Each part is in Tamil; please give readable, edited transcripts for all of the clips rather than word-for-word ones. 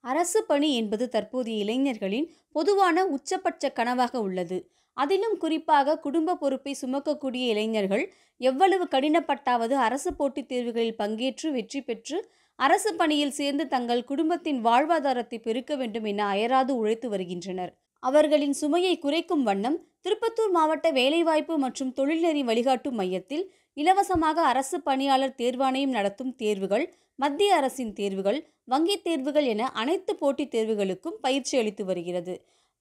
அரசு பணி என்பது தற்போதைய இளைஞர்களின் பொதுவான உச்சபட்ச கனவாக உள்ளது. அதிலும் குறிப்பாக குடும்ப பொறுப்பை சுமக்கக்கூடிய இளைஞர்கள் எவ்வளவு கடினப்பட்டாவது அரசு போட்டித் தேர்வுகளில் பங்கேற்று வெற்றி பெற்று அரசு பணியில் சேர்ந்து தங்கள் குடும்பத்தின் வாழ்வாதாரத்தை பெருக்க வேண்டும் என அயராது உழைத்து வருகின்றனர். அவர்களின் சுமையை குறைக்கும் வண்ணம் திருப்பத்தூர் மாவட்ட வேலைவாய்ப்பு மற்றும் தொழில்நெறி வழிகாட்டும் மையத்தில் இலவசமாக அரசு பணியாளர் தேர்வாணையம் நடத்தும் தேர்வுகள், மத்திய அரசின் தேர்வுகள், வங்கித் தேர்வுகள் என அனைத்து போட்டித் தேர்வுகளுக்கும் பயிற்சி அளித்து வருகிறது.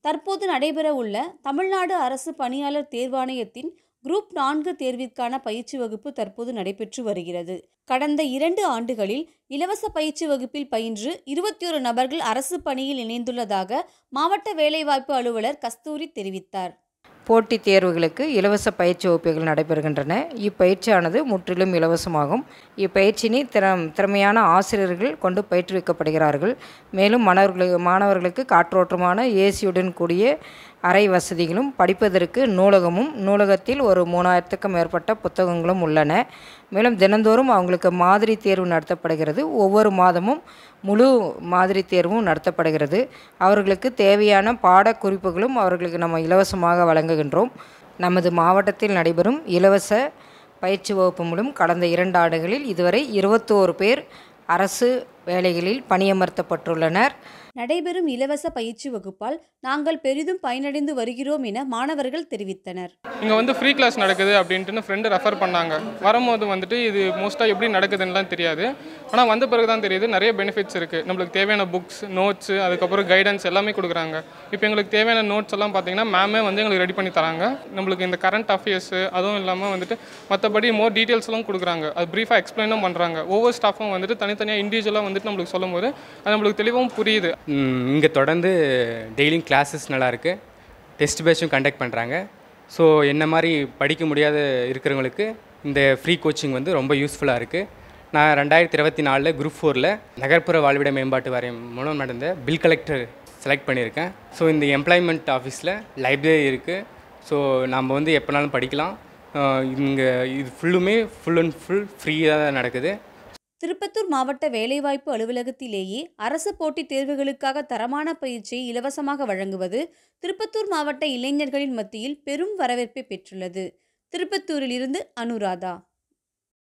தற்போது நடைபெற உள்ள தமிழ்நாடு அரசு பணியாளர் தேர்வாணையத்தின் குரூப் 4 தேர்விற்கான பயிற்சி வகுப்பு தற்போது நடைபெற்று வருகிறது. கடந்த 2 ஆண்டுகளில் இலவச பயிற்சி வகுப்பில் பயின்று 21 நபர்கள் அரசு பணியில் இணைந்துள்ளதாக மாவட்ட வேலைவாய்ப்பு அலுவலர் கஸ்தூரி தெரிவித்தார். போட்டித் தேர்வுகளுக்கு இலவச பயிற்சி வகுப்புகள் நடைபெறுகின்றன. இப்பயிற்சியானது முற்றிலும் இலவசமாகும். இப்பயிற்சியினை திறமையான ஆசிரியர்கள் கொண்டு பயிற்றுவிக்கப்படுகிறார்கள். மேலும் மாணவர்களுக்கு காற்றோட்டமான ஏசியுடன் கூடிய அறை வசதிகளும், படிப்பதற்கு நூலகமும், நூலகத்தில் ஒரு 3000க்கும் மேற்பட்ட புத்தகங்களும் உள்ளன. மேலும் தினந்தோறும் அவங்களுக்கு மாதிரி தேர்வு நடத்தப்படுகிறது. ஒவ்வொரு மாதமும் முழு மாதிரி தேர்வும் நடத்தப்படுகிறது. அவர்களுக்கு தேவையான பாடக்குறிப்புகளும் அவர்களுக்கு நம்ம இலவசமாக வழங்குகின்றோம். நமது மாவட்டத்தில் நடைபெறும் இலவச பயிற்சி வகுப்பு மூலம் கடந்த 2 ஆண்டுகளில் இதுவரை 21 பேர் அரசு வேலைகளில் பணியமர்த்தப்பட்டுள்ளனர். நடைபெறும் இலவச பயிற்சி வகுப்பால் நாங்கள் பெரிதும் பயனடைந்து வருகிறோம் என மாணவர்கள் தெரிவித்தனர். இங்கே ஃப்ரீ கிளாஸ் நடக்குது அப்படின்ட்டு ஃப்ரெண்டு ரெஃபர் பண்ணாங்க. வரும்போது இது மோஸ்ட்டாக எப்படி நடக்குதுன்னுலாம் தெரியாது. ஆனால் வந்த பிறகு தான் தெரியுது நிறைய பெனிஃபிட்ஸ் இருக்குது. நம்மளுக்கு தேவையான புக்ஸ், நோட்ஸு, அதுக்கப்புறம் கைடன்ஸ் எல்லாமே கொடுக்குறாங்க. இப்போ எங்களுக்கு தேவையான நோட்ஸ் எல்லாம் பார்த்தீங்கன்னா மேமே எங்களுக்கு ரெடி பண்ணி தராங்க. நம்மளுக்கு இந்த கரண்ட் அஃபேர்ஸு அதுவும் இல்லாமல் மற்றபடி மோர் டீட்டெயில்ஸ்லாம் கொடுக்குறாங்க. அது ப்ரீஃபாக எக்ஸ்பிளைனும் பண்ணுறாங்க. ஒவ்வொரு ஸ்டாஃபும் தனித்தனியாக இண்டிவிஜுவலாக நம்மளுக்கு சொல்லும் போது அது நம்மளுக்கு தெளிவாகவும் புரியுது. இங்கே தொடர்ந்து டெய்லியும் கிளாஸஸ் நல்லாயிருக்கு. டெஸ்ட் பேட்சும் கண்டக்ட் பண்ணுறாங்க. ஸோ என்ன மாதிரி படிக்க முடியாத இருக்கிறவங்களுக்கு இந்த ஃப்ரீ கோச்சிங் ரொம்ப யூஸ்ஃபுல்லாக இருக்குது. நான் 2024 குரூப் 4ல் நகர்ப்புற வாழ்விட மேம்பாட்டு வாரியம் மூலம் நடந்த பில் கலெக்டர் செலக்ட் பண்ணியிருக்கேன். ஸோ இந்த எம்ப்ளாய்மெண்ட் ஆஃபீஸில் லைப்ரரி இருக்குது. ஸோ நம்ம எப்போனாலும் படிக்கலாம். இங்கே இது ஃபுல் அண்ட் ஃபுல் ஃப்ரீயாக தான் நடக்குது. திருப்பத்தூர் மாவட்ட வேலைவாய்ப்பு அலுவலகத்திலேயே அரசு போட்டித் தேர்வுகளுக்காக தரமான பயிற்சியை இலவசமாக வழங்குவது திருப்பத்தூர் மாவட்ட இளைஞர்களின் மத்தியில் பெரும் வரவேற்பை பெற்றுள்ளது. திருப்பத்தூரிலிருந்து அனுராதா.